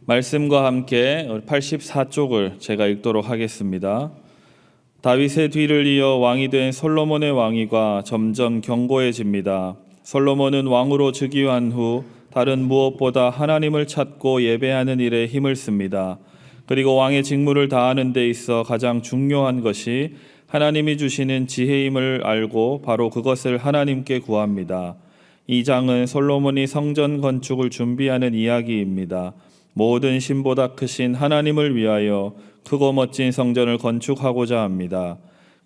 말씀과 함께 84쪽을 제가 읽도록 하겠습니다. 다윗의 뒤를 이어 왕이 된 솔로몬의 왕위가 점점 견고해집니다. 솔로몬은 왕으로 즉위한 후 다른 무엇보다 하나님을 찾고 예배하는 일에 힘을 씁니다. 그리고 왕의 직무를 다하는 데 있어 가장 중요한 것이 하나님이 주시는 지혜임을 알고 바로 그것을 하나님께 구합니다. 이 장은 솔로몬이 성전 건축을 준비하는 이야기입니다. 모든 신보다 크신 하나님을 위하여 크고 멋진 성전을 건축하고자 합니다.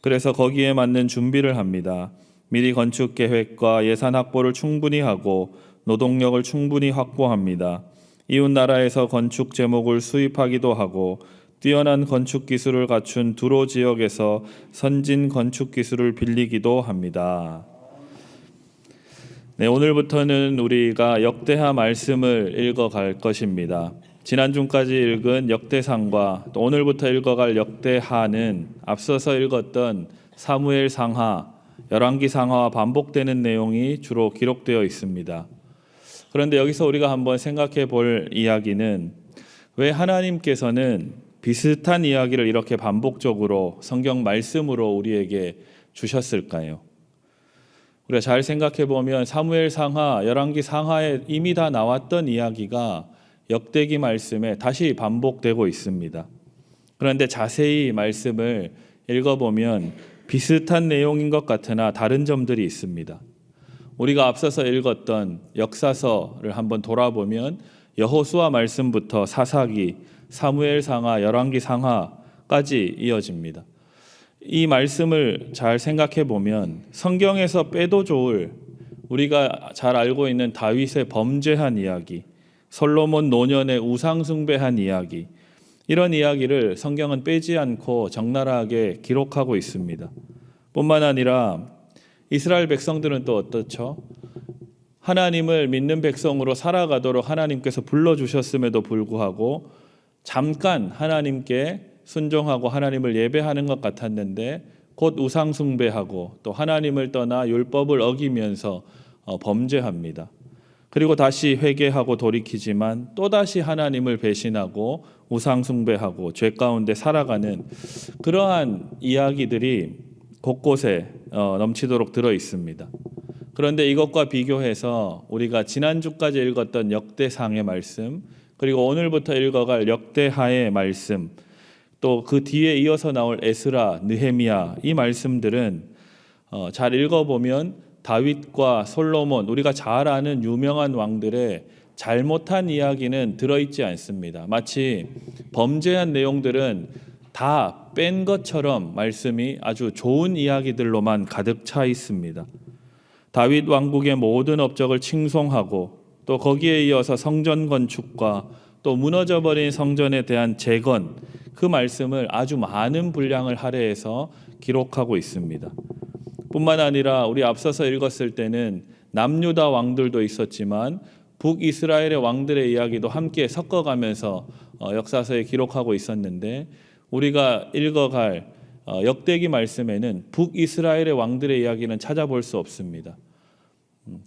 그래서 거기에 맞는 준비를 합니다. 미리 건축 계획과 예산 확보를 충분히 하고 노동력을 충분히 확보합니다. 이웃 나라에서 건축 제목을 수입하기도 하고 뛰어난 건축 기술을 갖춘 두로 지역에서 선진 건축 기술을 빌리기도 합니다. 네, 오늘부터는 우리가 역대하 말씀을 읽어갈 것입니다. 지난주까지 읽은 역대상과 또 오늘부터 읽어갈 역대하는 앞서서 읽었던 사무엘상하, 열왕기상하와 반복되는 내용이 주로 기록되어 있습니다. 그런데 여기서 우리가 한번 생각해 볼 이야기는 왜 하나님께서는 비슷한 이야기를 이렇게 반복적으로 성경 말씀으로 우리에게 주셨을까요? 우리가 잘 생각해 보면 사무엘상하, 열왕기상하에 이미 다 나왔던 이야기가 역대기 말씀에 다시 반복되고 있습니다. 그런데 자세히 말씀을 읽어보면 비슷한 내용인 것 같으나 다른 점들이 있습니다. 우리가 앞서서 읽었던 역사서를 한번 돌아보면 여호수아 말씀부터 사사기, 사무엘상하, 열왕기상하까지 이어집니다. 이 말씀을 잘 생각해 보면 성경에서 빼도 좋을 우리가 잘 알고 있는 다윗의 범죄한 이야기, 솔로몬 노년의 우상 숭배한 이야기, 이런 이야기를 성경은 빼지 않고 적나라하게 기록하고 있습니다. 뿐만 아니라 이스라엘 백성들은 또 어떻죠? 하나님을 믿는 백성으로 살아가도록 하나님께서 불러주셨음에도 불구하고 잠깐 하나님께 순종하고 하나님을 예배하는 것 같았는데 곧 우상 숭배하고 또 하나님을 떠나 율법을 어기면서 범죄합니다. 그리고 다시 회개하고 돌이키지만 또다시 하나님을 배신하고 우상 숭배하고 죄 가운데 살아가는 그러한 이야기들이 곳곳에 넘치도록 들어 있습니다. 그런데 이것과 비교해서 우리가 지난주까지 읽었던 역대상의 말씀, 그리고 오늘부터 읽어갈 역대하의 말씀, 또 그 뒤에 이어서 나올 에스라, 느헤미야, 이 말씀들은 잘 읽어보면 다윗과 솔로몬, 우리가 잘 아는 유명한 왕들의 잘못한 이야기는 들어있지 않습니다. 마치 범죄한 내용들은 다 뺀 것처럼 말씀이 아주 좋은 이야기들로만 가득 차 있습니다. 다윗 왕국의 모든 업적을 칭송하고 또 거기에 이어서 성전 건축과 또 무너져버린 성전에 대한 재건, 그 말씀을 아주 많은 분량을 할애해서 기록하고 있습니다. 뿐만 아니라 우리 앞서서 읽었을 때는 남유다 왕들도 있었지만 북이스라엘의 왕들의 이야기도 함께 섞어가면서 역사서에 기록하고 있었는데 우리가 읽어갈 역대기 말씀에는 북이스라엘의 왕들의 이야기는 찾아볼 수 없습니다.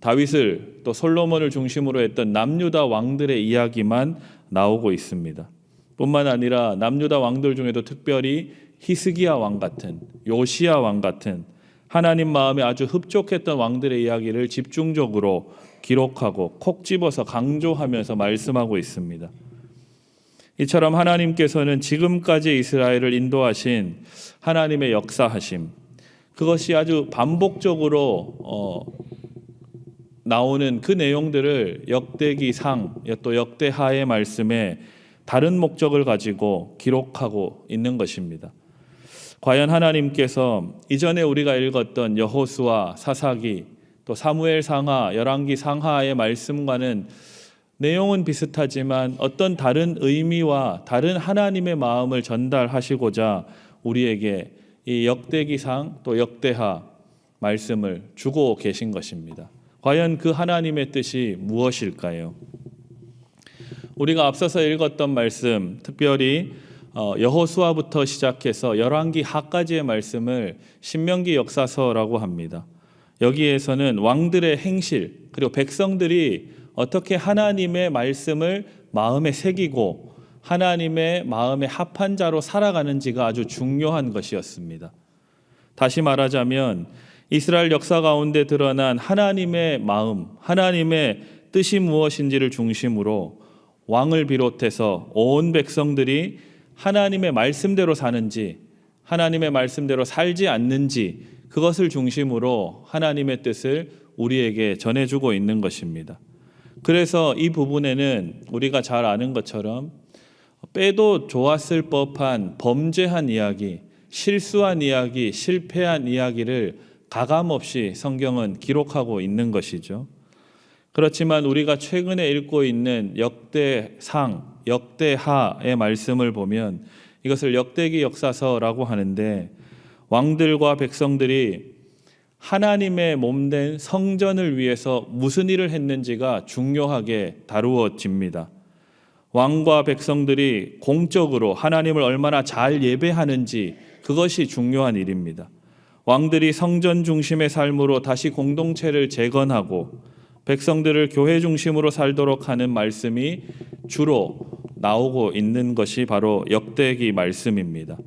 다윗을 또 솔로몬을 중심으로 했던 남유다 왕들의 이야기만 나오고 있습니다. 뿐만 아니라 남유다 왕들 중에도 특별히 히스기야 왕 같은, 요시야 왕 같은 하나님 마음에 아주 흡족했던 왕들의 이야기를 집중적으로 기록하고 콕 집어서 강조하면서 말씀하고 있습니다. 이처럼 하나님께서는 지금까지 이스라엘을 인도하신 하나님의 역사하심, 그것이 아주 반복적으로 나오는 그 내용들을 역대기상 또 역대하의 말씀에 다른 목적을 가지고 기록하고 있는 것입니다. 과연 하나님께서 이전에 우리가 읽었던 여호수아, 사사기, 또 사무엘상하, 열왕기상하의 말씀과는 내용은 비슷하지만 어떤 다른 의미와 다른 하나님의 마음을 전달하시고자 우리에게 이 역대기상 또 역대하 말씀을 주고 계신 것입니다. 과연 그 하나님의 뜻이 무엇일까요? 우리가 앞서서 읽었던 말씀, 특별히 여호수아부터 시작해서 열왕기하까지의 말씀을 신명기 역사서라고 합니다. 여기에서는 왕들의 행실, 그리고 백성들이 어떻게 하나님의 말씀을 마음에 새기고 하나님의 마음에 합한 자로 살아가는지가 아주 중요한 것이었습니다. 다시 말하자면 이스라엘 역사 가운데 드러난 하나님의 마음, 하나님의 뜻이 무엇인지를 중심으로 왕을 비롯해서 온 백성들이 하나님의 말씀대로 사는지 하나님의 말씀대로 살지 않는지 그것을 중심으로 하나님의 뜻을 우리에게 전해주고 있는 것입니다. 그래서 이 부분에는 우리가 잘 아는 것처럼 빼도 좋았을 법한 범죄한 이야기, 실수한 이야기, 실패한 이야기를 가감없이 성경은 기록하고 있는 것이죠. 그렇지만 우리가 최근에 읽고 있는 역대상, 역대하의 말씀을 보면 이것을 역대기 역사서라고 하는데 왕들과 백성들이 하나님의 몸된 성전을 위해서 무슨 일을 했는지가 중요하게 다루어집니다. 왕과 백성들이 공적으로 하나님을 얼마나 잘 예배하는지 그것이 중요한 일입니다. 왕들이 성전 중심의 삶으로 다시 공동체를 재건하고 백성들을 교회 중심으로 살도록 하는 말씀이 주로 나오고 있는 것이 바로 역대기 말씀입니다.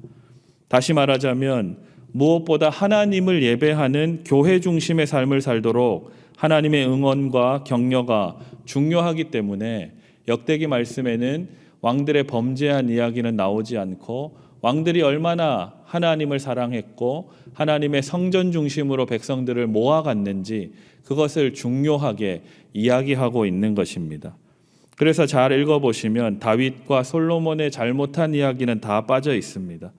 다시 말하자면 무엇보다 하나님을 예배하는 교회 중심의 삶을 살도록 하나님의 응원과 격려가 중요하기 때문에 역대기 말씀에는 왕들의 범죄한 이야기는 나오지 않고 왕들이 얼마나 하나님을 사랑했고 하나님의 성전 중심으로 백성들을 모아갔는지 그것을 중요하게 이야기하고 있는 것입니다. 그래서 잘 읽어보시면 다윗과 솔로몬의 잘못한 이야기는 다 빠져 있습니다.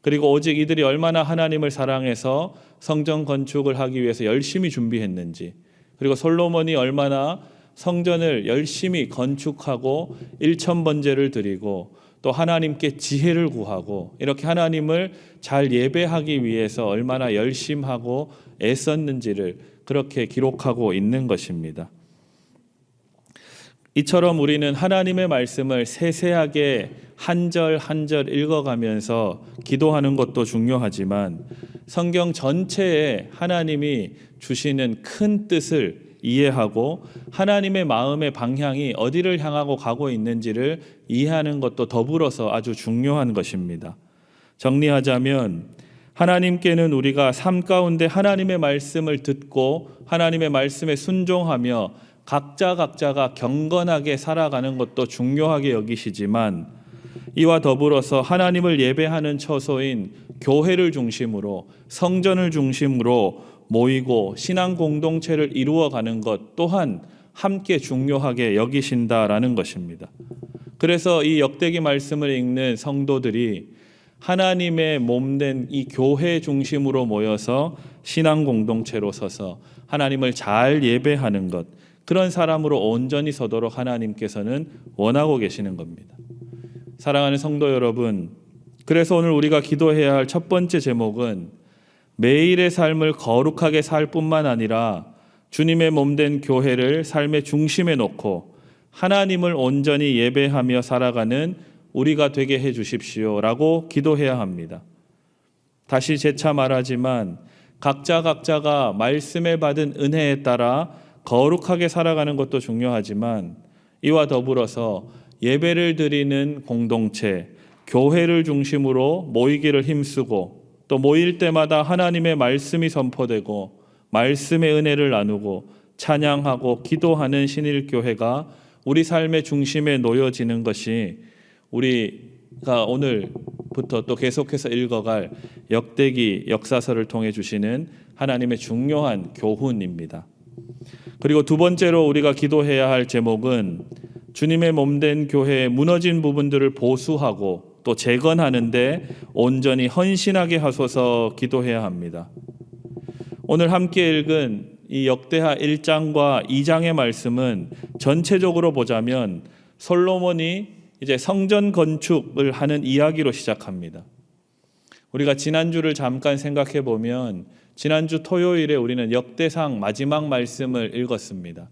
그리고 오직 이들이 얼마나 하나님을 사랑해서 성전 건축을 하기 위해서 열심히 준비했는지, 그리고 솔로몬이 얼마나 성전을 열심히 건축하고 일천번제를 드리고 또 하나님께 지혜를 구하고 이렇게 하나님을 잘 예배하기 위해서 얼마나 열심하고 애썼는지를 그렇게 기록하고 있는 것입니다. 이처럼 우리는 하나님의 말씀을 세세하게 한 절 한 절 읽어가면서 기도하는 것도 중요하지만 성경 전체에 하나님이 주시는 큰 뜻을 이해하고 하나님의 마음의 방향이 어디를 향하고 가고 있는지를 이해하는 것도 더불어서 아주 중요한 것입니다. 정리하자면 하나님께는 우리가 삶 가운데 하나님의 말씀을 듣고 하나님의 말씀에 순종하며 각자가 경건하게 살아가는 것도 중요하게 여기시지만 이와 더불어서 하나님을 예배하는 처소인 교회를 중심으로 성전을 중심으로 모이고 신앙 공동체를 이루어가는 것 또한 함께 중요하게 여기신다라는 것입니다. 그래서 이 역대기 말씀을 읽는 성도들이 하나님의 몸된 이 교회 중심으로 모여서 신앙 공동체로 서서 하나님을 잘 예배하는 것, 그런 사람으로 온전히 서도록 하나님께서는 원하고 계시는 겁니다. 사랑하는 성도 여러분, 그래서 오늘 우리가 기도해야 할 첫 번째 제목은 매일의 삶을 거룩하게 살 뿐만 아니라 주님의 몸된 교회를 삶의 중심에 놓고 하나님을 온전히 예배하며 살아가는 우리가 되게 해 주십시오라고 기도해야 합니다. 다시 재차 말하지만 각자가 말씀에 받은 은혜에 따라 거룩하게 살아가는 것도 중요하지만 이와 더불어서 예배를 드리는 공동체, 교회를 중심으로 모이기를 힘쓰고 또 모일 때마다 하나님의 말씀이 선포되고 말씀의 은혜를 나누고 찬양하고 기도하는 신일교회가 우리 삶의 중심에 놓여지는 것이 우리가 오늘부터 또 계속해서 읽어갈 역대기 역사서를 통해 주시는 하나님의 중요한 교훈입니다. 그리고 두 번째로 우리가 기도해야 할 제목은 주님의 몸된 교회의 무너진 부분들을 보수하고 또 재건하는데 온전히 헌신하게 하소서 기도해야 합니다. 오늘 함께 읽은 이 역대하 1장과 2장의 말씀은 전체적으로 보자면 솔로몬이 이제 성전 건축을 하는 이야기로 시작합니다. 우리가 지난주를 잠깐 생각해 보면 지난주 토요일에 우리는 역대상 마지막 말씀을 읽었습니다.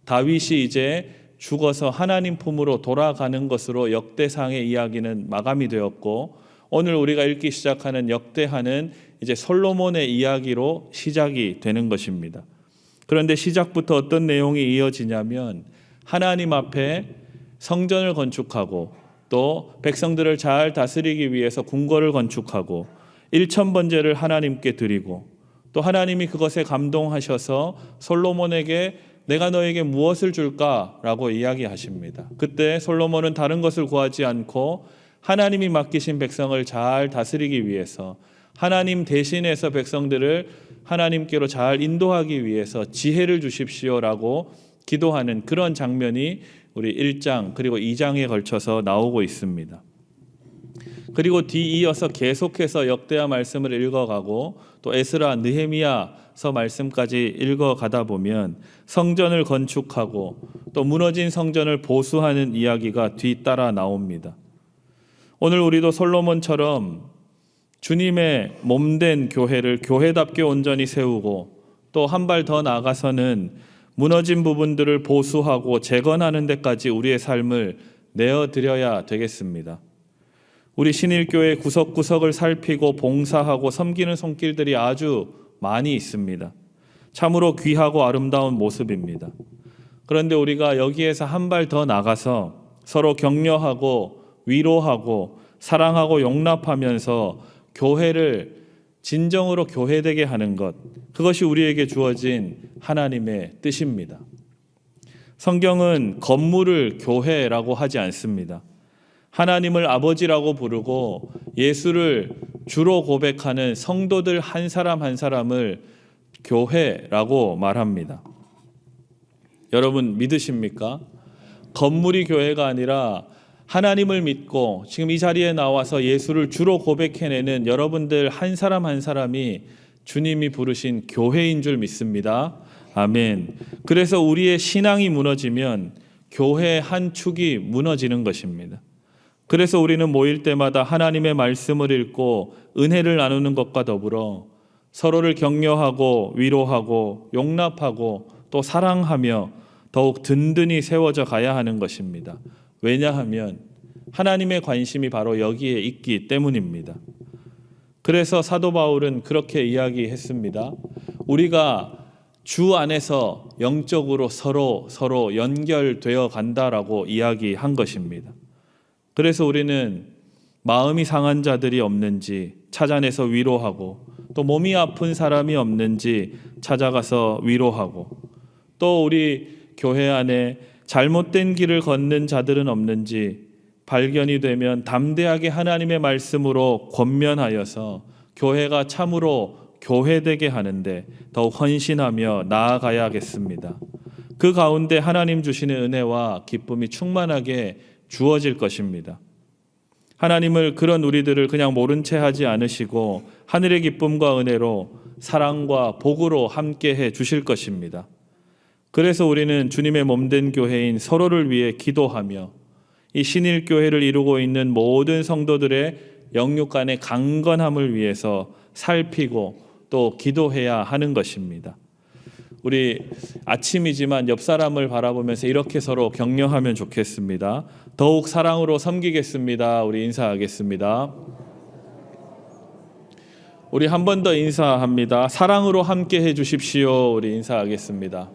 다윗이 이제 죽어서 하나님 품으로 돌아가는 것으로 역대상의 이야기는 마감이 되었고 오늘 우리가 읽기 시작하는 역대하는 이제 솔로몬의 이야기로 시작이 되는 것입니다. 그런데 시작부터 어떤 내용이 이어지냐면 하나님 앞에 성전을 건축하고 또 백성들을 잘 다스리기 위해서 궁궐을 건축하고 일천번제를 하나님께 드리고 또 하나님이 그것에 감동하셔서 솔로몬에게 내가 너에게 무엇을 줄까라고 이야기하십니다. 그때 솔로몬은 다른 것을 구하지 않고 하나님이 맡기신 백성을 잘 다스리기 위해서 하나님 대신해서 백성들을 하나님께로 잘 인도하기 위해서 지혜를 주십시오라고 기도하는 그런 장면이 우리 1장 그리고 2장에 걸쳐서 나오고 있습니다. 그리고 뒤이어서 계속해서 역대하 말씀을 읽어가고 또 에스라, 느헤미야서 말씀까지 읽어가다 보면 성전을 건축하고 또 무너진 성전을 보수하는 이야기가 뒤따라 나옵니다. 오늘 우리도 솔로몬처럼 주님의 몸된 교회를 교회답게 온전히 세우고 또 한 발 더 나아가서는 무너진 부분들을 보수하고 재건하는 데까지 우리의 삶을 내어드려야 되겠습니다. 우리 신일교회 구석구석을 살피고 봉사하고 섬기는 손길들이 아주 많이 있습니다. 참으로 귀하고 아름다운 모습입니다. 그런데 우리가 여기에서 한 발 더 나가서 서로 격려하고 위로하고 사랑하고 용납하면서 교회를 진정으로 교회되게 하는 것, 그것이 우리에게 주어진 하나님의 뜻입니다. 성경은 건물을 교회라고 하지 않습니다. 하나님을 아버지라고 부르고 예수를 주로 고백하는 성도들 한 사람 한 사람을 교회라고 말합니다. 여러분 믿으십니까? 건물이 교회가 아니라 하나님을 믿고 지금 이 자리에 나와서 예수를 주로 고백해내는 여러분들 한 사람 한 사람이 주님이 부르신 교회인 줄 믿습니다. 아멘. 그래서 우리의 신앙이 무너지면 교회의 한 축이 무너지는 것입니다. 그래서 우리는 모일 때마다 하나님의 말씀을 읽고 은혜를 나누는 것과 더불어 서로를 격려하고 위로하고 용납하고 또 사랑하며 더욱 든든히 세워져 가야 하는 것입니다. 왜냐하면 하나님의 관심이 바로 여기에 있기 때문입니다. 그래서 사도 바울은 그렇게 이야기했습니다. 우리가 주 안에서 영적으로 서로 연결되어 간다라고 이야기한 것입니다. 그래서 우리는 마음이 상한 자들이 없는지 찾아내서 위로하고 또 몸이 아픈 사람이 없는지 찾아가서 위로하고 또 우리 교회 안에 잘못된 길을 걷는 자들은 없는지 발견이 되면 담대하게 하나님의 말씀으로 권면하여서 교회가 참으로 교회되게 하는데 더욱 헌신하며 나아가야겠습니다. 그 가운데 하나님 주시는 은혜와 기쁨이 충만하게 주어질 것입니다. 하나님을 그런 우리들을 그냥 모른 채 하지 않으시고 하늘의 기쁨과 은혜로 사랑과 복으로 함께해 주실 것입니다. 그래서 우리는 주님의 몸된 교회인 서로를 위해 기도하며 이 신일교회를 이루고 있는 모든 성도들의 영육 간의 강건함을 위해서 살피고 또 기도해야 하는 것입니다. 우리 아침이지만 옆 사람을 바라보면서 이렇게 서로 격려하면 좋겠습니다. 더욱 사랑으로 섬기겠습니다. 우리 인사하겠습니다. 우리 한 번 더 인사합니다. 사랑으로 함께 해 주십시오. 우리 인사하겠습니다.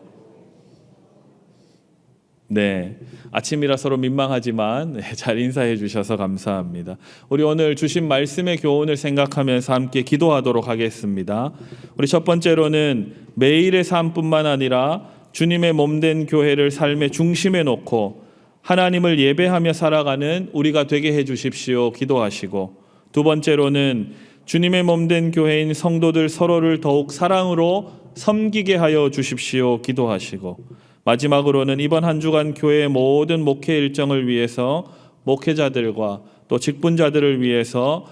네, 아침이라 서로 민망하지만 잘 인사해 주셔서 감사합니다. 우리 오늘 주신 말씀의 교훈을 생각하면서 함께 기도하도록 하겠습니다. 우리 첫 번째로는 매일의 삶뿐만 아니라 주님의 몸된 교회를 삶의 중심에 놓고 하나님을 예배하며 살아가는 우리가 되게 해 주십시오. 기도하시고, 두 번째로는 주님의 몸된 교회인 성도들 서로를 더욱 사랑으로 섬기게 하여 주십시오. 기도하시고, 마지막으로는 이번 한 주간 교회의 모든 목회 일정을 위해서 목회자들과 또 직분자들을 위해서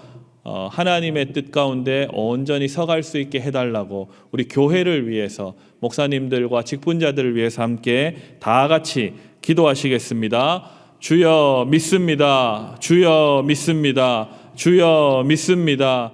하나님의 뜻 가운데 온전히 서갈 수 있게 해달라고 우리 교회를 위해서 목사님들과 직분자들을 위해서 함께 다 같이 기도하시겠습니다. 주여 믿습니다. 주여 믿습니다. 주여 믿습니다.